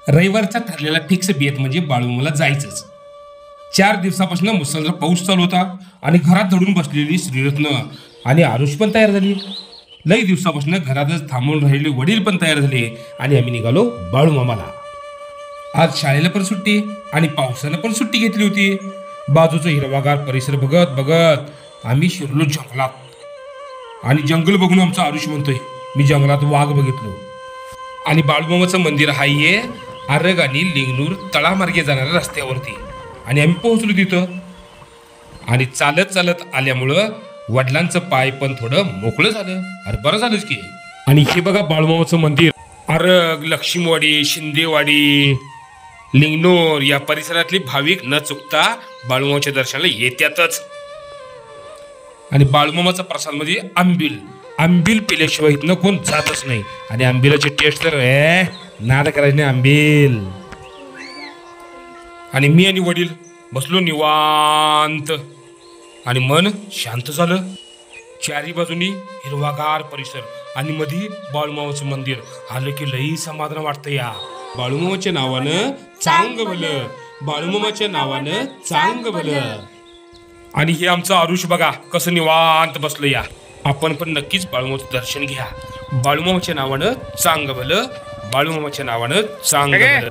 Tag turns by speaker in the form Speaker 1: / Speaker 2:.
Speaker 1: रविवारचा ठरलेला फिक्स बेत म्हणजे बाळूमामाला जायचंच. 4 दिवसापासून मुसळधार पाऊस चालू होता आणि घरात दडून बसलेली श्रीरत्न आणि आरुष पण तयार झाली. लई दिवसापासून घरातच थांबून राहिलेले वडील पण तयार झाले आणि आम्ही निघालो बाळूमामाला. आज शाळेला पण सुट्टी आणि पावसानं पण सुट्टी घेतली होती. बाजूचा हिरवागार परिसर बघत बघत आम्ही शिरलो जंगलात. आणि जंगल बघून आमचा आरुष म्हणतोय, मी जंगलात वाघ बघितलो. आणि बाळूमामाचं मंदिर हाय आरग आणि लिंगनूर तळामार्गे जाणाऱ्या रस्त्यावरती. आणि आम्ही पोहोचलो तिथं. आणि चालत चालत आल्यामुळं वडिलांचं पाय पण थोडं मोकळं झालं. अरे बरं झालंच की. आणि हे बघा बाळूमामाचं मंदिर. आरग, लक्ष्मीवाडी, शिंदेवाडी, लिंगनूर या परिसरातली भाविक न चुकता बाळूमामाच्या दर्शनाला येतातच. आणि बाळूमामाचा प्रसाद म्हणजे आंबील. आंबील पिल्याशिवाय इथनं कोण जातच नाही. आणि आंबिलाची टेस्ट तर नाद करायची नाही आंबील. आणि मी आणि वडील बसलो निवांत आणि मन शांत झालं. चारी बाजूनी हिरवागार परिसर आणि मध्ये बाळूमामाचं मंदिर आलं की लई समाधान वाटतं. या बाळूमामाच्या नावानं चांग भलं, बाळूमामाच्या नावानं चांग भलं. आणि हे आमचं आरुष बघा कसं निवांत बसलं. या आपण पण नक्कीच बाळूमामाचं दर्शन घ्या. बाळूमामाच्या नावानं चांग भलं, बाळूमामाच्या नावानं चांग भलं.